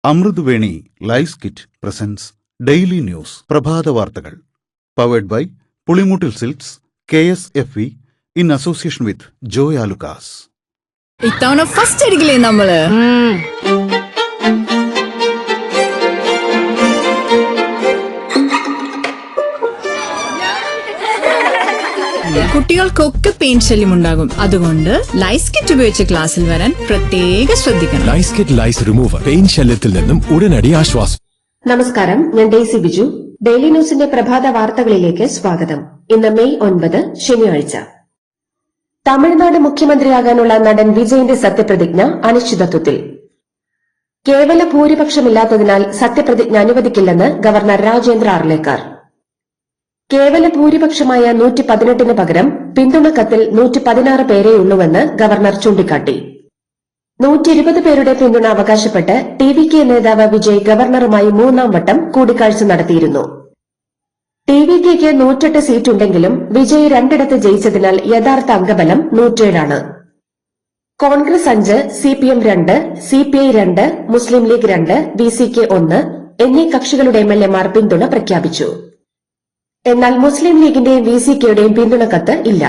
അമൃതവേണി ലൈസ് കിറ്റ് presents daily news പ്രഭാത വാർത്തകൾ powered by Pulimoottil silks KSFE in association with Joy Alukkas. ഇത്തവണ ഫസ്റ്റ് അടിക്കില്ലേ നമ്മള്? കുട്ടികൾക്കൊക്കെ പെയിൻ ശല്യം ഉണ്ടാകും. അതുകൊണ്ട് ലൈസ് കിറ്റ് ഉപയോഗിച്ച് ക്ലാസ്സിൽ വരാൻ പ്രത്യേക ശ്രദ്ധിക്കണം. ലൈസ് കിറ്റ് ലൈസ് റിമൂവർ പെയിൻ ശല്യത്തിൽ നിന്നും ഉടനടി ആശ്വാസം. നമസ്കാരം, ഞാൻ ഡേസി ബിജു. ഡെയിലി ന്യൂസിന്റെ പ്രഭാത വാർത്തകളിലേക്ക് സ്വാഗതം. ഇന്ന് മെയ് 9 ശനിയാഴ്ച. തമിഴ്നാട് മുഖ്യമന്ത്രിയാകാനുള്ള നടൻ വിജയന്റെ സത്യപ്രതിജ്ഞ അനിശ്ചിതത്വത്തിൽ. കേവല ഭൂരിപക്ഷമില്ലാത്തതിനാൽ സത്യപ്രതിജ്ഞ അനുവദിക്കില്ലെന്ന് ഗവർണർ രാജേന്ദ്ര അർലേക്കർ. കേവല ഭൂരിപക്ഷമായ 118 പകരം പിന്തുണ കത്തിൽ 116 പേരെയുള്ളൂവെന്ന് ഗവർണർ ചൂണ്ടിക്കാട്ടി. 120 പേരുടെ പിന്തുണ അവകാശപ്പെട്ട് TVK നേതാവ് വിജയ് ഗവർണറുമായി 3ാം വട്ടം കൂടിക്കാഴ്ച നടത്തിയിരുന്നു. TVKയ്ക്ക് 108 സീറ്റുണ്ടെങ്കിലും വിജയ് 2ഇടത്ത് ജയിച്ചതിനാൽ യഥാർത്ഥ അംഗബലം 107 ആണ്. കോൺഗ്രസ് 5, CPM 2, CPI 2, മുസ്ലിം ലീഗ് 2, VCK 1 എന്നീ കക്ഷികളുടെ MLA-മാർ പിന്തുണ പ്രഖ്യാപിച്ചു. എന്നാൽ മുസ്ലിം ലീഗിന്റെയും VCKയുടെയും പിന്തുണ കത്ത് ഇല്ല.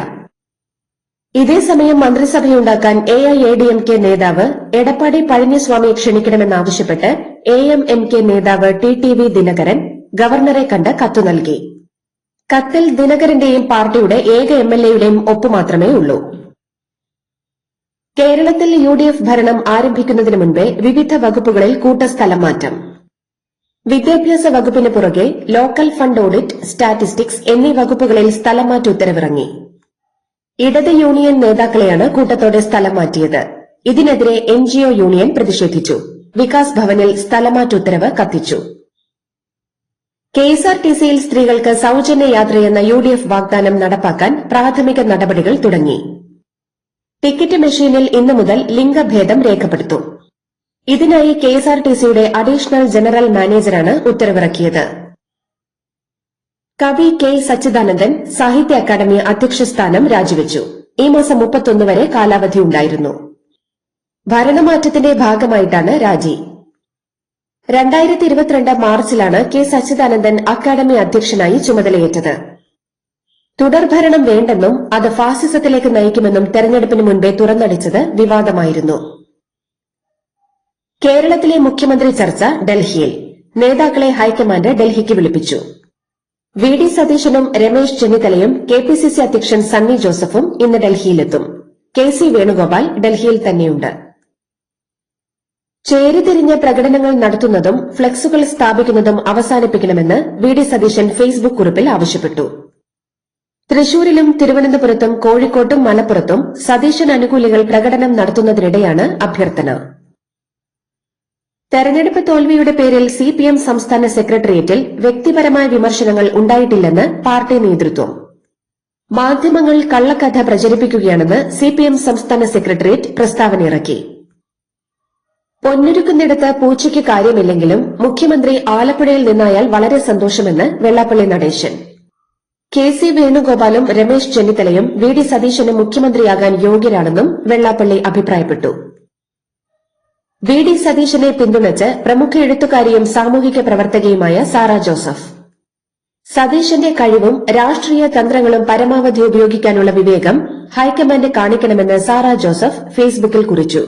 ഇതേസമയം മന്ത്രിസഭയുണ്ടാക്കാൻ AIADMK നേതാവ് എടപ്പാടി പഴനിസ്വാമിയെ ക്ഷണിക്കണമെന്നാവശ്യപ്പെട്ട് AMMK നേതാവ് TTV ദിനകരൻ ഗവർണറെ കണ്ട് കത്തു നൽകി. കത്തിൽ ദിനകരന്റെയും പാർട്ടിയുടെ ഏക MLA-യുടെയും ഒപ്പ് മാത്രമേ ഉള്ളൂ. കേരളത്തിൽ UDF ഭരണം ആരംഭിക്കുന്നതിന് മുൻപേ വിവിധ വകുപ്പുകളിൽ കൂട്ടസ്ഥലം മാറ്റം. വിദ്യാഭ്യാസ വകുപ്പിന് പുറകെ ലോക്കൽ ഫണ്ട് ഓഡിറ്റ്, സ്റ്റാറ്റിസ്റ്റിക്സ് എന്നീ വകുപ്പുകളിൽ സ്ഥലം മാറ്റ ഉത്തരവിറങ്ങി. ഇടത് യൂണിയൻ നേതാക്കളെയാണ് കൂട്ടത്തോടെ സ്ഥലം മാറ്റിയത്. ഇതിനെതിരെ NGO യൂണിയൻ പ്രതിഷേധിച്ചു. വികാസ് ഭവനിൽ സ്ഥലമാറ്റ ഉത്തരവ് കത്തിച്ചു. KSRTCയിൽ സ്ത്രീകൾക്ക് സൌജന്യ യാത്രയെന്ന UDF വാഗ്ദാനം നടപ്പാക്കാൻ പ്രാഥമിക നടപടികൾ തുടങ്ങി. ടിക്കറ്റ് മെഷീനിൽ ഇന്നു മുതൽ ലിംഗഭേദം രേഖപ്പെടുത്തും. ഇതിനായി KSRTCയുടെ അഡീഷണൽ ജനറൽ മാനേജറാണ് ഉത്തരവിറക്കിയത്. കവി K സച്ചിദാനന്ദൻ സാഹിത്യ അക്കാദമി അധ്യക്ഷ സ്ഥാനം രാജിവെച്ചു. ഈ മാസം 31 വരെ കാലാവധി ഉണ്ടായിരുന്നു. ഭരണമാറ്റത്തിന്റെ ഭാഗമായിട്ടാണ് രാജി. 2022 മാർച്ചിലാണ് K സച്ചിദാനന്ദൻ അക്കാദമി അധ്യക്ഷനായി ചുമതലയേറ്റത്. തുടർഭരണം വേണ്ടെന്നും അത് ഫാസിസത്തിലേക്ക് നയിക്കുമെന്നും തെരഞ്ഞെടുപ്പിന് മുൻപേ തുറന്നടിച്ചത് വിവാദമായിരുന്നു. കേരളത്തിലെ മുഖ്യമന്ത്രി ചർച്ച ഡൽഹിയിൽ. നേതാക്കളെ ഹൈക്കമാൻഡ് ഡൽഹിക്ക് വിളിപ്പിച്ചു. VD സതീശനും രമേശ് ചെന്നിത്തലയും KPCC അധ്യക്ഷൻ സണ്ണി ജോസഫും ഇന്ന് ഡൽഹിയിലെത്തും. KC വേണുഗോപാൽ ഡൽഹിയിൽ തന്നെയുണ്ട്. ചേരിതിരിഞ്ഞ് പ്രകടനങ്ങൾ നടത്തുന്നതും ഫ്ലക്സുകൾ സ്ഥാപിക്കുന്നതും അവസാനിപ്പിക്കണമെന്ന് VD സതീശൻ ഫേസ്ബുക്ക് കുറിപ്പിൽ ആവശ്യപ്പെട്ടു. തൃശൂരിലും തിരുവനന്തപുരത്തും കോഴിക്കോട്ടും മലപ്പുറത്തും സതീശൻ അനുകൂലികൾ പ്രകടനം നടത്തുന്നതിനിടെയാണ് അഭ്യർത്ഥന. തെരഞ്ഞെടുപ്പ് തോൽവിയുടെ പേരിൽ CPM സംസ്ഥാന സെക്രട്ടേറിയറ്റിൽ വ്യക്തിപരമായ വിമർശനങ്ങൾ ഉണ്ടായിട്ടില്ലെന്ന് പാർട്ടി നേതൃത്വം. മാധ്യമങ്ങൾ കള്ളക്കഥ പ്രചരിപ്പിക്കുകയാണെന്ന് CPM സംസ്ഥാന സെക്രട്ടേറിയറ്റ് പ്രസ്താവനയിറക്കി. പൊന്നൊരുക്കുന്നിടത്ത് പൂച്ചയ്ക്ക് കാര്യമില്ലെങ്കിലും മുഖ്യമന്ത്രി ആലപ്പുഴയിൽ നിന്നായാൽ വളരെ സന്തോഷമെന്ന് വെള്ളാപ്പള്ളി നടേശൻ. KC വേണുഗോപാലും രമേശ് ചെന്നിത്തലയും VD സതീശനും മുഖ്യമന്ത്രിയാകാൻ യോഗ്യരാണെന്നും വെള്ളാപ്പള്ളി അഭിപ്രായപ്പെട്ടു. VD സതീശനെ പിന്തുണച്ച് പ്രമുഖ എഴുത്തുകാരിയും സാമൂഹിക പ്രവർത്തകയുമായ സാറാ ജോസഫ്. സതീശന്റെ കഴിവും രാഷ്ട്രീയ തന്ത്രങ്ങളും പരമാവധി ഉപയോഗിക്കാനുള്ള വിവേകം ഹൈക്കമാൻഡ് കാണിക്കണമെന്ന് സാറാ ജോസഫ് ഫേസ്ബുക്കിൽ കുറിച്ചു.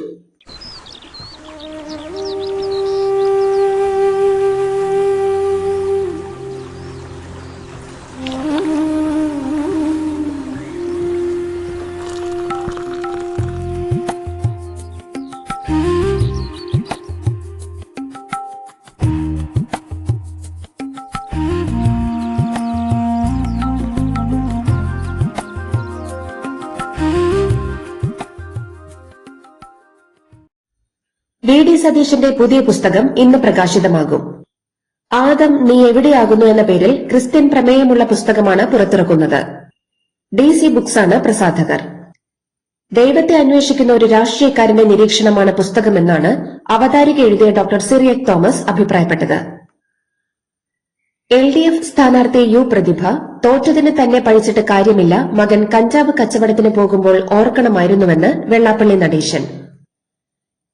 VD സതീശന്റെ പുതിയ പുസ്തകം ഇന്ന് പ്രകാശിതമാകും. ആദം നീ എവിടെയാകുന്നു എന്ന പേരിൽ ക്രിസ്ത്യൻ പ്രമേയമുള്ള പുസ്തകമാണ് പുറത്തിറക്കുന്നത്. DC ബുക്സാണ് പ്രസാധകർ. ദൈവത്തെ അന്വേഷിക്കുന്ന ഒരു രാഷ്ട്രീയക്കാരന്റെ നിരീക്ഷണമാണ് പുസ്തകമെന്നാണ് അവതാരിക എഴുതിയ ഡോക്ടർ സിറിയക് തോമസ് അഭിപ്രായപ്പെട്ടത്. LDF സ്ഥാനാർത്ഥി U പ്രതിഭ തോറ്റതിന് തന്നെ പഴിച്ചിട്ട് കാര്യമില്ല, മകൻ കഞ്ചാവ് കച്ചവടത്തിന് പോകുമ്പോൾ ഓർക്കണമായിരുന്നുവെന്ന് വെള്ളാപ്പള്ളി നടേശൻ.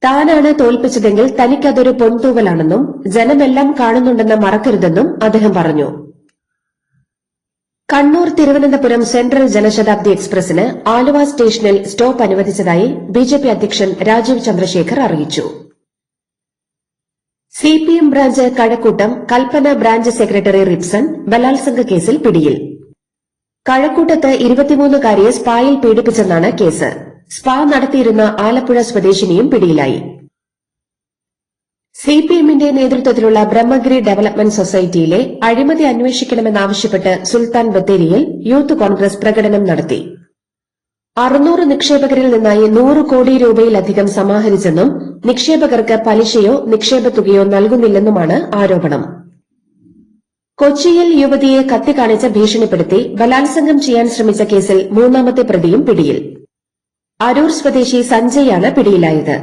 താനാണ് തോൽപ്പിച്ചതെങ്കിൽ തനിക്കതൊരു പൊൻതൂവലാണെന്നും ജനമെല്ലാം കാണുന്നുണ്ടെന്ന് മറക്കരുതെന്നും അദ്ദേഹം പറഞ്ഞു. കണ്ണൂർ തിരുവനന്തപുരം സെൻട്രൽ ജനശതാബ്ദി എക്സ്പ്രസിന് ആലുവ സ്റ്റേഷനിൽ സ്റ്റോപ്പ് അനുവദിച്ചതായി ബിജെപി അധ്യക്ഷൻ രാജീവ് ചന്ദ്രശേഖർ അറിയിച്ചു. സിപിഎം ബ്രാഞ്ച് കഴക്കൂട്ടം കൽപ്പന ബ്രാഞ്ച് സെക്രട്ടറി റിപ്സൺ ബലാത്സംഗ കേസിൽ പിടിയിൽ. കഴക്കൂട്ടത്ത് 23-കാരിയെ സ്പായിൽ പീഡിപ്പിച്ചെന്നാണ് കേസ്. സ്പാ നടത്തിയിരുന്ന ആലപ്പുഴ സ്വദേശിനിയും പിടിയിലായി. സിപിഎമ്മിന്റെ നേതൃത്വത്തിലുള്ള ബ്രഹ്മഗിരി ഡെവലപ്മെന്റ് സൊസൈറ്റിയിലെ അഴിമതി അന്വേഷിക്കണമെന്നാവശ്യപ്പെട്ട് സുൽത്താൻ ബത്തേരിയിൽ യൂത്ത് കോൺഗ്രസ് പ്രകടനം നടത്തി. 600 നിക്ഷേപകരിൽ നിന്നായി 100 കോടി രൂപയിലധികം സമാഹരിച്ചെന്നും നിക്ഷേപകർക്ക് പലിശയോ നിക്ഷേപത്തുകയോ നൽകുന്നില്ലെന്നുമാണ് ആരോപണം. കൊച്ചിയിൽ യുവതിയെ കത്തിക്കാണിച്ച് ഭീഷണിപ്പെടുത്തി ബലാത്സംഗം ചെയ്യാൻ ശ്രമിച്ച കേസിൽ 3ാമത്തെ പ്രതിയും പിടിയിൽ. അരൂർ സ്വദേശി സഞ്ജയാണ് പിടിയിലായത്.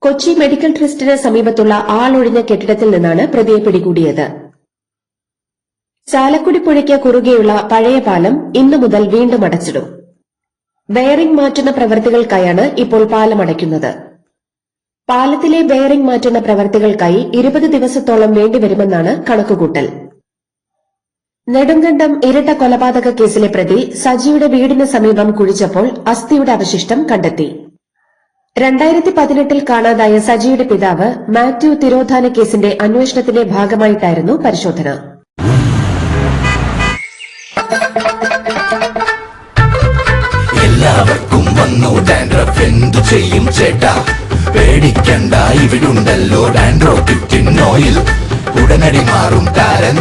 കൊച്ചി മെഡിക്കൽ ട്രസ്റ്റിന് സമീപത്തുള്ള ആളൊഴിഞ്ഞ കെട്ടിടത്തിൽ നിന്നാണ് പ്രതിയെ പിടികൂടിയത്. ചാലക്കുടി പുഴയ്ക്ക് കുറുകെയുള്ള പഴയ പാലം ഇന്നു മുതൽ വീണ്ടും അടച്ചിടും. ബെയറിംഗ് മാറ്റുന്ന പ്രവൃത്തികൾക്കായാണ് ഇപ്പോൾ പാലം അടയ്ക്കുന്നത്. പാലത്തിലെ ബെയറിംഗ് മാറ്റുന്ന പ്രവൃത്തികൾക്കായി 20 ദിവസത്തോളം വേണ്ടിവരുമെന്നാണ് കണക്കുകൂട്ടൽ. നെടുങ്കണ്ടം ഇരട്ട കൊലപാതക കേസിലെ പ്രതി സജിയുടെ വീടിന് സമീപം കുഴിച്ചപ്പോൾ അസ്ഥിയുടെ അവശിഷ്ടം കണ്ടെത്തി. 2018 കാണാതായ സജിയുടെ പിതാവ് മാത്യു തിരോധാന കേസിന്റെ അന്വേഷണത്തിന്റെ ഭാഗമായിട്ടായിരുന്നു പരിശോധന. എല്ലാവർക്കും വന്നു ഡാൻഡ്രഫ്, എന്തു ചെയ്യും ചേട്ടാ? പേടിക്കണ്ട, ഇവിടുണ്ടല്ലോ ഡാൻഡ്രോക്കിൻ ഓയിൽ. ഉടനടി മാറും താരൻ,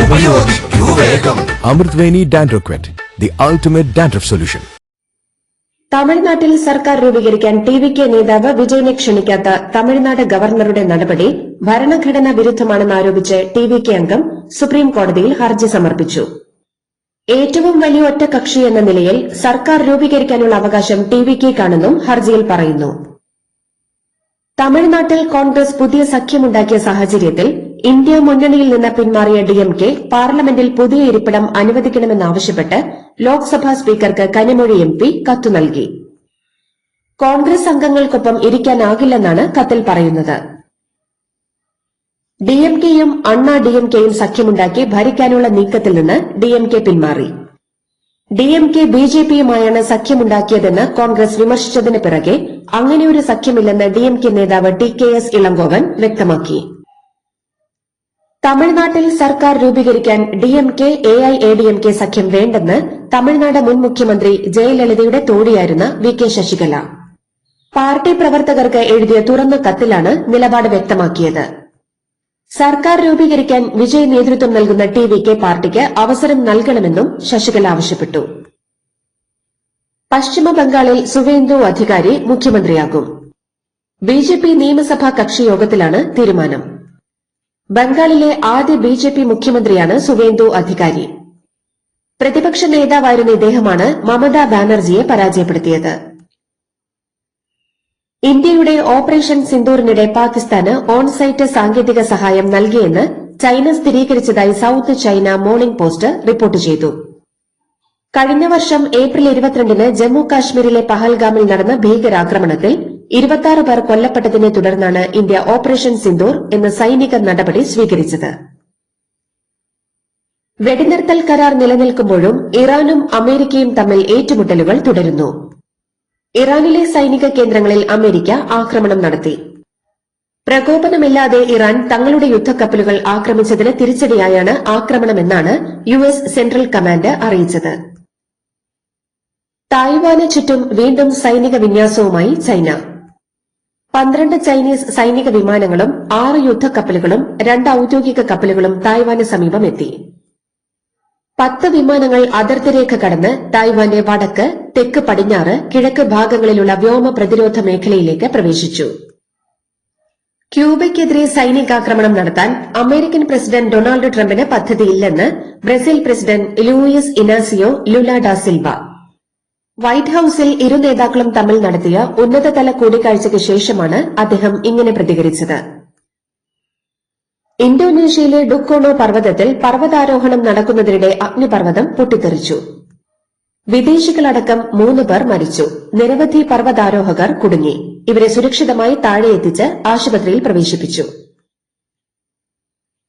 ഉപയോഗിക്കൂ വേഗം. അമൃത്വേനി ഡാൻഡ്രോക്വെറ്റ്, ദി അൾട്ടിമേറ്റ് ഡാൻഡ്രഫ് സൊല്യൂഷൻ. തമിഴ്നാട്ടിൽ സർക്കാർ രൂപീകരിക്കാൻ ടിവികെ നേതാവ് വിജയനെ ക്ഷണിക്കാത്ത തമിഴ്നാട് ഗവർണറുടെ നടപടി ഭരണഘടനാ വിരുദ്ധമാണെന്നാരോപിച്ച് ടിവികെ അംഗം സുപ്രീം കോടതിയിൽ ഹർജി സമർപ്പിച്ചു. ഏറ്റവും വലിയ ഒറ്റകക്ഷി എന്ന നിലയിൽ സർക്കാർ രൂപീകരിക്കാനുള്ള അവകാശം ടിവികെക്കാണെന്നും ഹർജിയിൽ പറയുന്നു. തമിഴ്നാട്ടിൽ കോൺഗ്രസ് പുതിയ സഖ്യമുണ്ടാക്കിയ സാഹചര്യത്തിൽ ഇന്ത്യ മുന്നണിയിൽ നിന്ന് പിന്മാറിയ ഡിഎംകെ പാർലമെന്റിൽ പുതിയ ഇരിപ്പിടം അനുവദിക്കണമെന്നാവശ്യപ്പെട്ട് ലോക്സഭാ സ്പീക്കർക്ക് കനിമൊഴി എംപി കത്തു നൽകി. കോൺഗ്രസ് അംഗങ്ങൾക്കൊപ്പം ഇരിക്കാനാകില്ലെന്നാണ് കത്തിൽ പറയുന്നത്. ഡിഎംകെയും അണ്ണാ ഡിഎംകെയും സഖ്യമുണ്ടാക്കി ഭരിക്കാനുള്ള നീക്കത്തിൽ നിന്ന് ഡിഎംകെ പിന്മാറി. ഡിഎംകെ ബിജെപിയുമായാണ് സഖ്യമുണ്ടാക്കിയതെന്ന് കോൺഗ്രസ് വിമർശിച്ചതിന് പിറകെ അങ്ങനെയൊരു സഖ്യമില്ലെന്ന് ഡിഎംകെ നേതാവ് ടി.കെ.എസ്. ഇളങ്കോവൻ വ്യക്തമാക്കി. തമിഴ്നാട്ടിൽ സർക്കാർ രൂപീകരിക്കാൻ ഡിഎംകെ എഐഎഡിഎംകെ സഖ്യം വേണ്ടെന്ന് തമിഴ്നാട് മുൻ മുഖ്യമന്ത്രി ജയലളിതയുടെ തോഴിയായിരുന്ന വി.കെ. ശശികല പാർട്ടി പ്രവർത്തകർക്ക് എഴുതിയ തുറന്ന കത്തിലാണ് നിലപാട് വ്യക്തമാക്കിയത്. സർക്കാർ രൂപീകരിക്കാൻ വിജയ് നേതൃത്വം നൽകുന്ന ടിവികെ പാർട്ടിക്ക് അവസരം നൽകണമെന്നും ശശികല ആവശ്യപ്പെട്ടു. പശ്ചിമ ബംഗാളിൽ സുവേന്ദു അധികാരി മുഖ്യമന്ത്രിയാകും. ബിജെപി നിയമസഭാ കക്ഷിയോഗത്തിലാണ് തീരുമാനം. ബംഗാളിലെ ആദ്യ ബിജെപി മുഖ്യമന്ത്രിയാണ് സുവേന്ദു അധികാരി. പ്രതിപക്ഷ നേതാവായിരുന്ന ഇദ്ദേഹമാണ് മമതാ ബാനർജിയെ പരാജയപ്പെടുത്തിയത്. ഇന്ത്യയുടെ ഓപ്പറേഷൻ സിന്ദൂറിനിടെ പാകിസ്ഥാന് ഓൺസൈറ്റ് സാങ്കേതിക സഹായം നൽകിയെന്ന് ചൈന സ്ഥിരീകരിച്ചതായി south China morning post report ചെയ്തു. കഴിഞ്ഞ വർഷം ഏപ്രിൽ 22-ന് ജമ്മു കാശ്മീരിലെ പഹൽഗാമിൽ നടന്ന ഭീകരാക്രമണത്തിൽ 26 പേർ കൊല്ലപ്പെട്ടതിനെ തുടർന്നാണ് ഇന്ത്യ ഓപ്പറേഷൻ സിന്ദൂർ എന്ന സൈനിക നടപടി സ്വീകരിച്ചത്. വെടിനിർത്തൽ കരാർ നിലനിൽക്കുമ്പോഴും ഇറാനും അമേരിക്കയും തമ്മിൽ ഏറ്റുമുട്ടലുകൾ തുടരുന്നു. ഇറാനിലെ സൈനിക കേന്ദ്രങ്ങളിൽ അമേരിക്ക ആക്രമണം നടത്തി. പ്രകോപനമില്ലാതെ ഇറാൻ തങ്ങളുടെ യുദ്ധക്കപ്പലുകൾ ആക്രമിച്ചതിന് തിരിച്ചടിയായാണ് ആക്രമണമെന്നാണ് യുഎസ് സെൻട്രൽ കമാൻഡ് അറിയിച്ചത്. തായ്വാന് ചുറ്റും വീണ്ടും സൈനിക വിന്യാസവുമായി ചൈന. 12 ചൈനീസ് സൈനിക വിമാനങ്ങളും 6 യുദ്ധക്കപ്പലുകളും 2 ഔദ്യോഗിക കപ്പലുകളും തായ്വാന് സമീപം എത്തി. 10 വിമാനങ്ങൾ അതിർത്തിരേഖ കടന്ന് തായ്വാന്റെ വടക്ക്, തെക്ക്, പടിഞ്ഞാറ്, കിഴക്ക് ഭാഗങ്ങളിലുള്ള വ്യോമ പ്രതിരോധ മേഖലയിലേക്ക് പ്രവേശിച്ചു. ക്യൂബയ്ക്കെതിരെ സൈനികാക്രമണം നടത്താൻ അമേരിക്കൻ പ്രസിഡന്റ് ഡൊണാൾഡ് ട്രംപിന് പദ്ധതിയില്ലെന്ന് Brazil president Luiz Inacio Lula da Silva. White ഹൌസിൽ ഇരു നേതാക്കളും തമ്മിൽ നടത്തിയ ഉന്നതതല കൂടിക്കാഴ്ചയ്ക്ക് ശേഷമാണ് അദ്ദേഹം ഇങ്ങനെ പ്രതികരിച്ചത്. ഇന്തോനേഷ്യയിലെ ഡുക്കോണോ പർവ്വതത്തിൽ പർവ്വതാരോഹണം നടക്കുന്നതിനിടെ അഗ്നിപർവ്വതം പൊട്ടിത്തെറിച്ചു. വിദേശികളടക്കം 3 പേർ മരിച്ചു. നിരവധി പർവ്വതാരോഹകർ കുടുങ്ങി. ഇവരെ സുരക്ഷിതമായി താഴെ എത്തിച്ച് ആശുപത്രിയിൽ പ്രവേശിപ്പിച്ചു.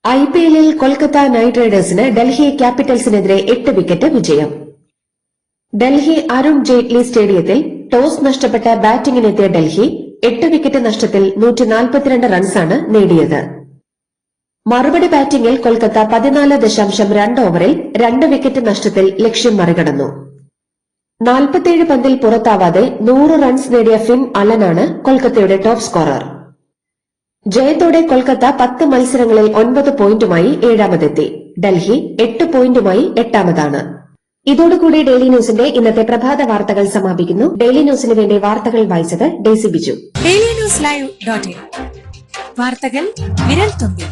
IPL-ൽ കൊൽക്കത്ത നൈറ്റ് റൈഡേഴ്സിന് ഡൽഹി ക്യാപിറ്റൽസിനെതിരെ 8 വിക്കറ്റ് വിജയം. ഡൽഹി അരുൺ ജെയ്റ്റ്ലി സ്റ്റേഡിയത്തിൽ ടോസ് നഷ്ടപ്പെട്ട ബാറ്റിംഗിനെത്തിയ ഡൽഹി 8 വിക്കറ്റ് നഷ്ടത്തിൽ 142 റൺസാണ് നേടിയത്. മറുപടി ബാറ്റിംഗിൽ കൊൽക്കത്ത 14.2 ഓവറിൽ 2 വിക്കറ്റ് നഷ്ടത്തിൽ ലക്ഷ്യം മറികടന്നു. 47 പന്തിൽ പുറത്താവാതെ 100 റൺസ് നേടിയ ഫിൻ അലനാണ് കൊൽക്കത്തയുടെ ടോപ്പ് സ്കോറർ. ജയത്തോടെ കൊൽക്കത്ത 10 മത്സരങ്ങളിൽ 9 പോയിന്റുമായി ഏഴാമതെത്തി. ഡൽഹി 8 പോയിന്റുമായി എട്ടാമതാണ്. ഇതോടുകൂടി ഡെയിലി ന്യൂസിന്റെ ഇന്നത്തെ പ്രഭാത വാർത്തകൾ സമാപിക്കുന്നു. ഡെയിലി ന്യൂസിന് വേണ്ടി വാർത്തകൾ വായിച്ചത് Daisy Biju. Daily news live .in വാർത്തകൾ വിരൽ തുമ്പിൽ.